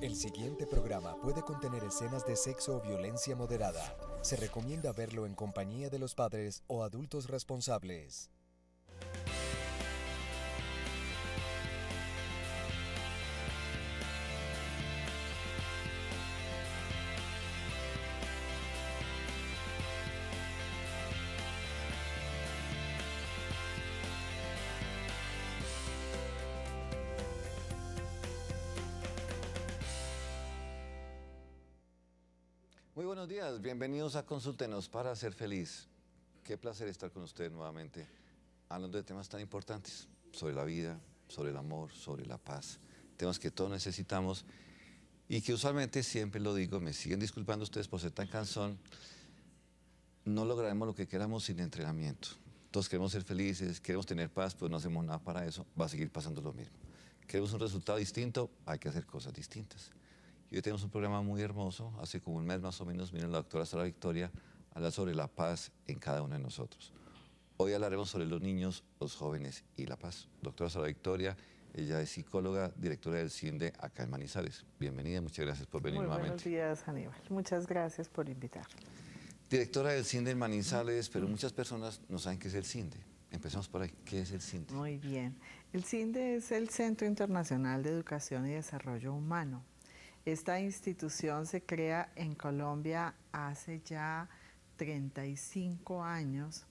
El siguiente programa puede contener escenas de sexo o violencia moderada. Se recomienda verlo en compañía de los padres o adultos responsables. Muy buenos días, bienvenidos a Consúltenos para ser feliz. Qué placer estar con ustedes nuevamente, hablando de temas tan importantes, sobre la vida, sobre el amor, sobre la paz, temas que todos necesitamos y que usualmente, siempre lo digo, me siguen disculpando ustedes por ser tan cansón, no lograremos lo que queramos sin entrenamiento. Todos queremos ser felices, queremos tener paz, pero no hacemos nada para eso, va a seguir pasando lo mismo. Queremos un resultado distinto, hay que hacer cosas distintas. Y hoy tenemos un programa muy hermoso, hace como un mes más o menos, vino la doctora Sara Victoria a hablar sobre la paz en cada uno de nosotros. Hoy hablaremos sobre los niños, los jóvenes y la paz. Doctora Sara Victoria, ella es psicóloga, directora del CINDE acá en Manizales. Bienvenida, muchas gracias por venir nuevamente. Buenos días, Aníbal. Muchas gracias por invitar. Directora del CINDE en Manizales, pero muchas personas no saben qué es el CINDE. Empezamos por ahí. ¿Qué es el CINDE? Muy bien. El CINDE es el Centro Internacional de Educación y Desarrollo Humano. Esta institución se crea en Colombia hace ya 35 años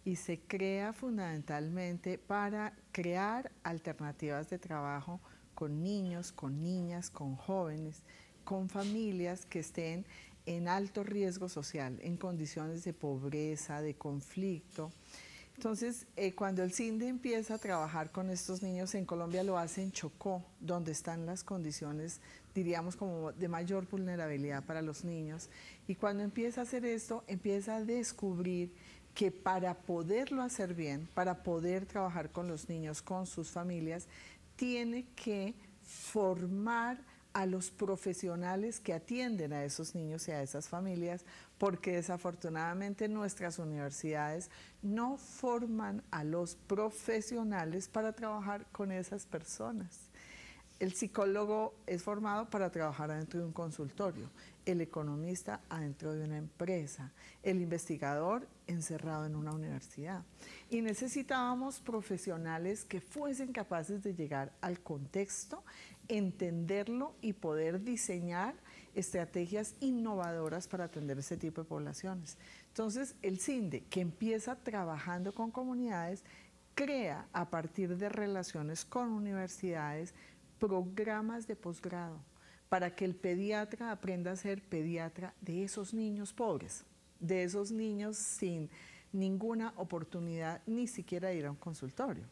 y se crea fundamentalmente para crear alternativas de trabajo con niños, con niñas, con jóvenes, con familias que estén en alto riesgo social, en condiciones de pobreza, de conflicto. Entonces, cuando el CINDE empieza a trabajar con estos niños en Colombia, lo hace en Chocó, donde están las condiciones, diríamos, como de mayor vulnerabilidad para los niños. Y cuando empieza a hacer esto, empieza a descubrir que para poderlo hacer bien, para poder trabajar con los niños, con sus familias, tiene que formar a los profesionales que atienden a esos niños y a esas familias, porque desafortunadamente nuestras universidades no forman a los profesionales para trabajar con esas personas. El psicólogo es formado para trabajar adentro de un consultorio, el economista adentro de una empresa, el investigador encerrado en una universidad. Y necesitábamos profesionales que fuesen capaces de llegar al contexto, entenderlo y poder diseñar estrategias innovadoras para atender ese tipo de poblaciones. Entonces, el CINDE, que empieza trabajando con comunidades, crea a partir de relaciones con universidades programas de posgrado para que el pediatra aprenda a ser pediatra de esos niños pobres, de esos niños sin ninguna oportunidad ni siquiera de ir a un consultorio.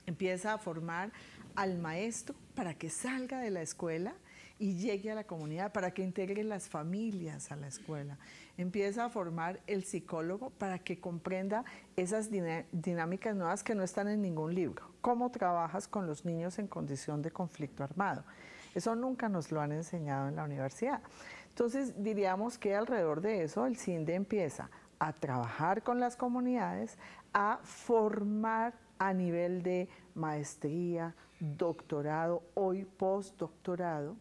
Empieza a formar al maestro para que salga de la escuela y llegue a la comunidad, para que integre las familias a la escuela. Empieza a formar el psicólogo para que comprenda esas dinámicas nuevas que no están en ningún libro. ¿Cómo trabajas con los niños en condición de conflicto armado? Eso nunca nos lo han enseñado en la universidad. Entonces, diríamos que alrededor de eso el CINDE empieza a trabajar con las comunidades, a formar a nivel de maestría, doctorado, hoy postdoctorado,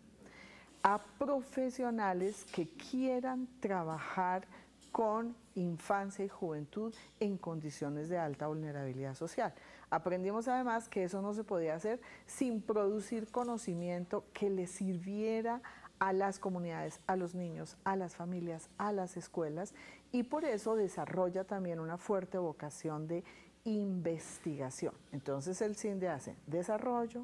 a profesionales que quieran trabajar con infancia y juventud en condiciones de alta vulnerabilidad social. Aprendimos además que eso no se podía hacer sin producir conocimiento que le sirviera a las comunidades, a los niños, a las familias, a las escuelas, y por eso desarrolla también una fuerte vocación de investigación. Entonces el CINDE hace desarrollo,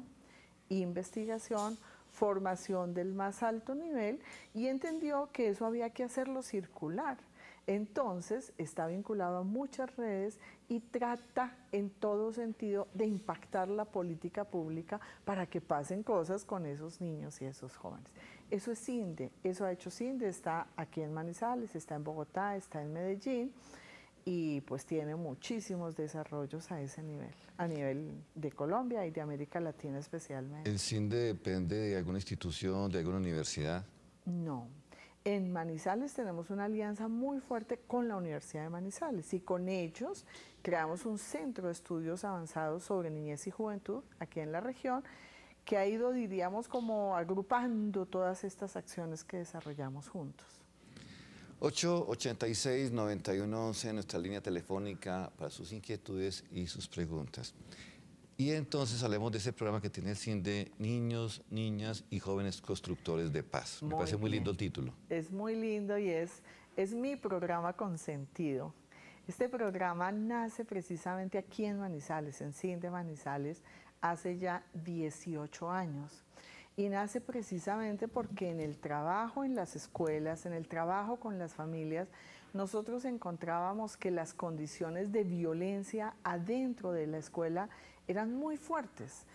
investigación, formación del más alto nivel, y entendió que eso había que hacerlo circular. Entonces está vinculado a muchas redes y trata en todo sentido de impactar la política pública para que pasen cosas con esos niños y esos jóvenes. Eso es CINDE, eso ha hecho CINDE, está aquí en Manizales, está en Bogotá, está en Medellín, y pues tiene muchísimos desarrollos a ese nivel, a nivel de Colombia y de América Latina especialmente. ¿El CINDE depende de alguna institución, de alguna universidad? No. En Manizales tenemos una alianza muy fuerte con la Universidad de Manizales y con ellos creamos un centro de estudios avanzados sobre niñez y juventud aquí en la región, que ha ido, diríamos, como agrupando todas estas acciones que desarrollamos juntos. 886-9111, nuestra línea telefónica para sus inquietudes y sus preguntas. Y entonces hablemos de ese programa que tiene el CINDE, Niños, Niñas y Jóvenes Constructores de Paz. Me parece muy lindo el título. Es muy lindo y es mi programa consentido. Este programa nace precisamente aquí en Manizales, en CINDE Manizales, hace ya 18 años. Y nace precisamente porque en el trabajo en las escuelas, en el trabajo con las familias, nosotros encontrábamos que las condiciones de violencia adentro de la escuela eran muy fuertes.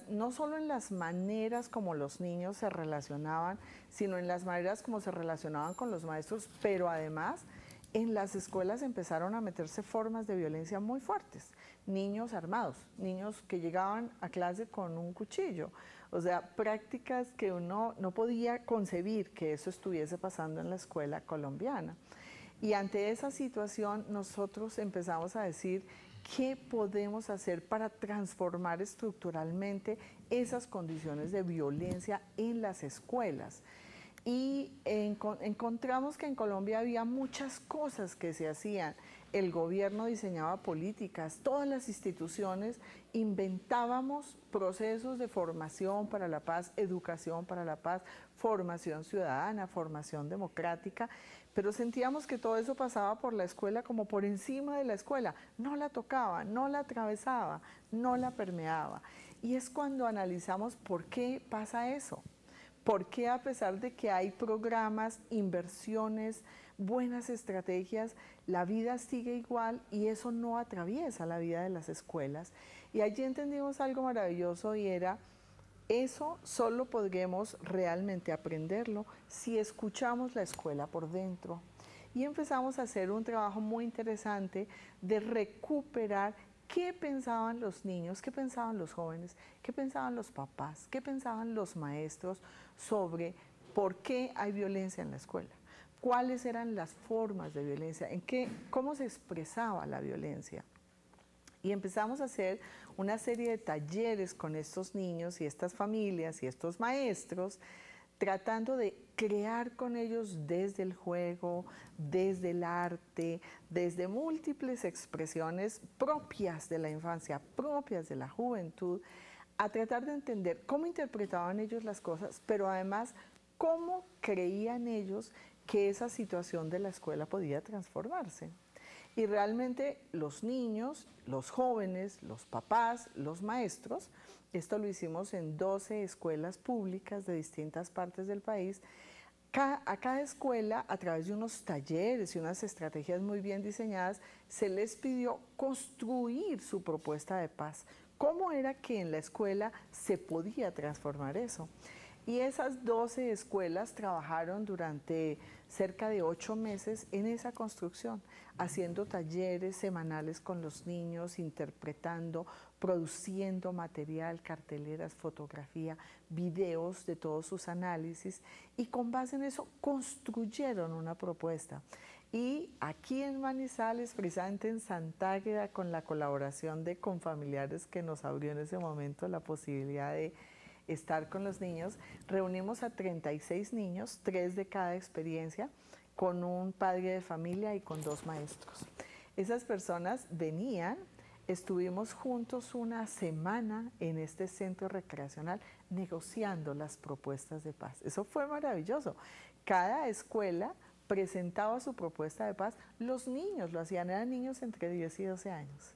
No solo en las maneras como los niños se relacionaban, sino en las maneras como se relacionaban con los maestros, pero además en las escuelas empezaron a meterse formas de violencia muy fuertes. Niños armados, niños que llegaban a clase con un cuchillo. O sea, prácticas que uno no podía concebir que eso estuviese pasando en la escuela colombiana. Y ante esa situación nosotros empezamos a decir, ¿qué podemos hacer para transformar estructuralmente esas condiciones de violencia en las escuelas? Y encontramos que en Colombia había muchas cosas que se hacían. El gobierno diseñaba políticas, todas las instituciones inventábamos procesos de formación para la paz, educación para la paz, formación ciudadana, formación democrática, pero sentíamos que todo eso pasaba por la escuela como por encima de la escuela, no la tocaba, no la atravesaba, no la permeaba. Y es cuando analizamos por qué pasa eso. ¿Por qué a pesar de que hay programas, inversiones, buenas estrategias, la vida sigue igual y eso no atraviesa la vida de las escuelas? Y allí entendimos algo maravilloso y era, eso solo podremos realmente aprenderlo si escuchamos la escuela por dentro. Y empezamos a hacer un trabajo muy interesante de recuperar qué pensaban los niños, qué pensaban los jóvenes, qué pensaban los papás, qué pensaban los maestros sobre por qué hay violencia en la escuela, cuáles eran las formas de violencia, cómo se expresaba la violencia. Y empezamos a hacer una serie de talleres con estos niños y estas familias y estos maestros, tratando de crear con ellos desde el juego, desde el arte, desde múltiples expresiones propias de la infancia, propias de la juventud, a tratar de entender cómo interpretaban ellos las cosas, pero además cómo creían ellos que esa situación de la escuela podía transformarse. Y realmente los niños, los jóvenes, los papás, los maestros, esto lo hicimos en 12 escuelas públicas de distintas partes del país. A cada escuela, a través de unos talleres y unas estrategias muy bien diseñadas, se les pidió construir su propuesta de paz. ¿Cómo era que en la escuela se podía transformar eso? Y esas 12 escuelas trabajaron durante cerca de 8 meses en esa construcción, haciendo talleres semanales con los niños, interpretando, produciendo material, carteleras, fotografía, videos de todos sus análisis, y con base en eso construyeron una propuesta. Y aquí en Manizales, precisamente en Santa Águeda, con la colaboración de Confamiliares que nos abrió en ese momento la posibilidad de estar con los niños, reunimos a 36 niños, 3 de cada experiencia, con un padre de familia y con 2 maestros. Esas personas venían, estuvimos juntos una semana en este centro recreacional negociando las propuestas de paz. Eso fue maravilloso. Cada escuela presentaba su propuesta de paz, los niños lo hacían, eran niños entre 10 y 12 años.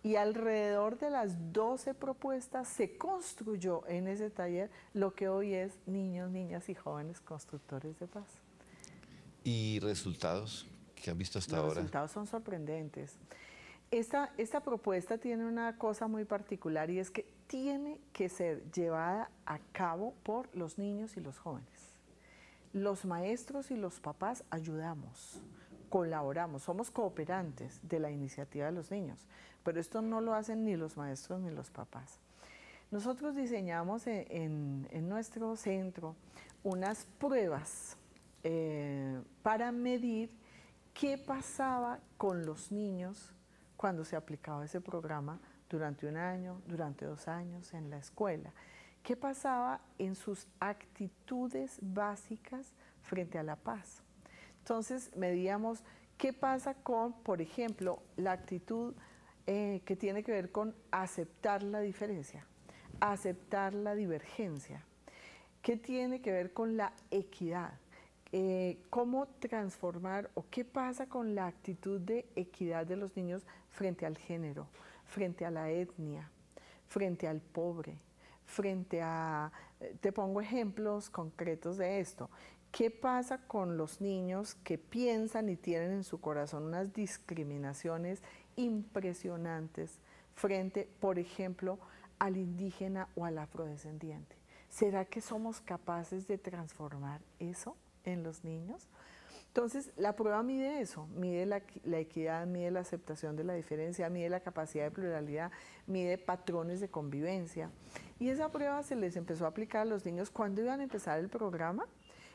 Y alrededor de las 12 propuestas se construyó en ese taller lo que hoy es Niños, Niñas y Jóvenes Constructores de Paz. ¿Y resultados que han visto hasta ahora? Los resultados son sorprendentes. Esta propuesta tiene una cosa muy particular y es que tiene que ser llevada a cabo por los niños y los jóvenes. Los maestros y los papás ayudamos, colaboramos, somos cooperantes de la iniciativa de los niños, pero esto no lo hacen ni los maestros ni los papás. Nosotros diseñamos en nuestro centro unas pruebas para medir qué pasaba con los niños cuando se aplicaba ese programa durante 1 año, durante 2 años en la escuela. ¿Qué pasaba en sus actitudes básicas frente a la paz? Entonces medíamos qué pasa con, por ejemplo, la actitud que tiene que ver con aceptar la diferencia, aceptar la divergencia, qué tiene que ver con la equidad, cómo transformar o qué pasa con la actitud de equidad de los niños frente al género, frente a la etnia, frente al pobre, frente a, te pongo ejemplos concretos de esto. ¿Qué pasa con los niños que piensan y tienen en su corazón unas discriminaciones impresionantes frente, por ejemplo, al indígena o al afrodescendiente? ¿Será que somos capaces de transformar eso en los niños? Entonces, la prueba mide eso, mide la equidad, mide la aceptación de la diferencia, mide la capacidad de pluralidad, mide patrones de convivencia. Y esa prueba se les empezó a aplicar a los niños cuando iban a empezar el programa,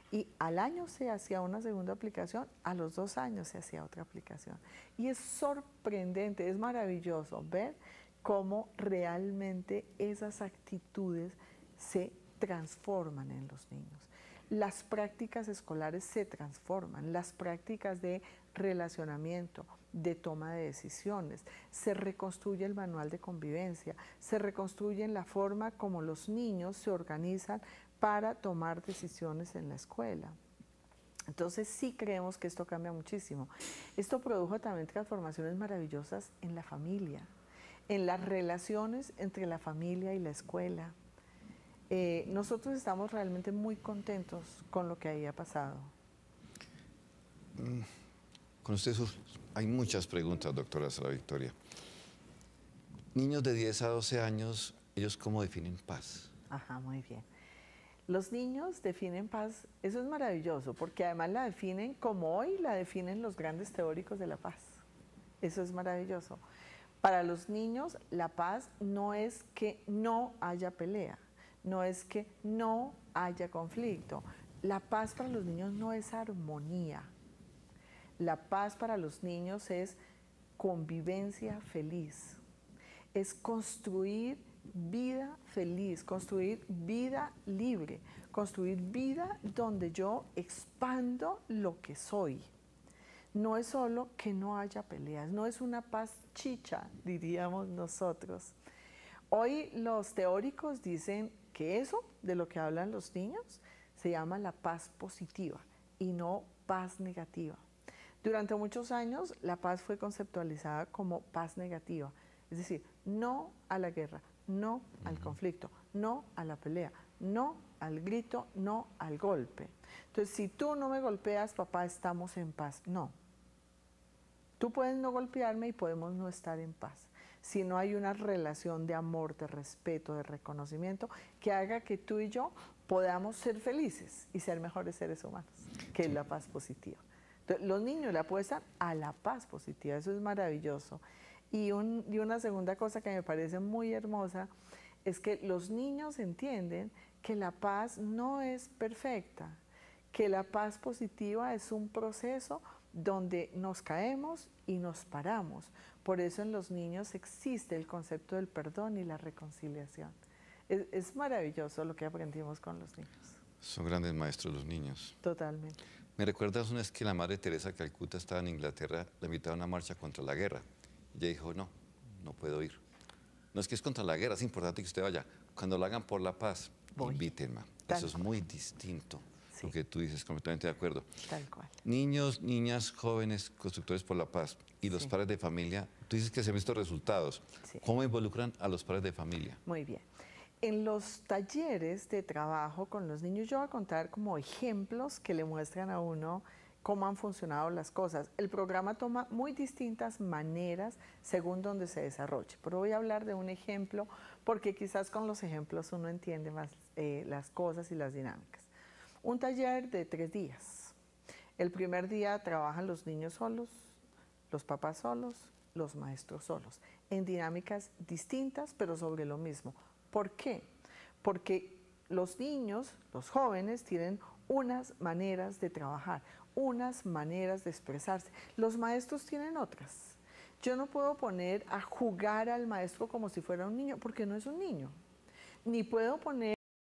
y al año se hacía una segunda aplicación, a los 2 años se hacía otra aplicación. Y es sorprendente, es maravilloso ver cómo realmente esas actitudes se transforman en los niños. Las prácticas escolares se transforman, las prácticas de relacionamiento, de toma de decisiones, se reconstruye el manual de convivencia, se reconstruye la forma como los niños se organizan para tomar decisiones en la escuela. Entonces sí creemos que esto cambia muchísimo. Esto produjo también transformaciones maravillosas en la familia, en las relaciones entre la familia y la escuela. Nosotros estamos realmente muy contentos con lo que ahí ha pasado. Con ustedes hay muchas preguntas, doctora Sara Victoria. Niños de 10 a 12 años, ¿ellos cómo definen paz? Ajá, muy bien. Los niños definen paz, eso es maravilloso, porque además la definen como hoy la definen los grandes teóricos de la paz. Eso es maravilloso. Para los niños, la paz no es que no haya pelea, no es que no haya conflicto. La paz para los niños no es armonía. La paz para los niños es convivencia feliz, es construir vida feliz, construir vida libre, construir vida donde yo expando lo que soy. No es solo que no haya peleas, no es una paz chicha, diríamos nosotros. Hoy los teóricos dicen que eso de lo que hablan los niños se llama la paz positiva y no paz negativa. Durante muchos años la paz fue conceptualizada como paz negativa, es decir, no a la guerra, no al conflicto, no a la pelea, no al grito, no al golpe. Entonces, si tú no me golpeas, papá, estamos en paz. No. Tú puedes no golpearme y podemos no estar en paz. Si no hay una relación de amor, de respeto, de reconocimiento, que haga que tú y yo podamos ser felices y ser mejores seres humanos, que es la paz positiva. Entonces, los niños le apuestan a la paz positiva, eso es maravilloso. Y una segunda cosa que me parece muy hermosa es que los niños entienden que la paz no es perfecta, que la paz positiva es un proceso donde nos caemos y nos paramos. Por eso en los niños existe el concepto del perdón y la reconciliación. Es maravilloso lo que aprendimos con los niños. Son grandes maestros los niños. Totalmente. Me recuerdas una vez que la Madre Teresa de Calcuta estaba en Inglaterra, la invitaron a una marcha contra la guerra. Ella dijo, no, no puedo ir. No es que es contra la guerra, es importante que usted vaya. Cuando lo hagan por la paz, invítenme. Eso es muy distinto. Sí. Lo que tú dices, completamente de acuerdo. Tal cual. Niños, niñas, jóvenes, constructores por la paz y los padres de familia, tú dices que se han visto resultados. Sí. ¿Cómo involucran a los padres de familia? Muy bien. En los talleres de trabajo con los niños, yo voy a contar como ejemplos que le muestran a uno cómo han funcionado las cosas. El programa toma muy distintas maneras según donde se desarrolle, pero voy a hablar de un ejemplo porque quizás con los ejemplos uno entiende más las cosas y las dinámicas. Un taller de 3 días. El primer día trabajan los niños solos, los papás solos, los maestros solos, en dinámicas distintas pero sobre lo mismo. ¿Por qué? Porque los niños, los jóvenes, tienen unas maneras de trabajar, unas maneras de expresarse. Los maestros tienen otras. Yo no puedo poner a jugar al maestro como si fuera un niño, porque no es un niño. Ni puedo poner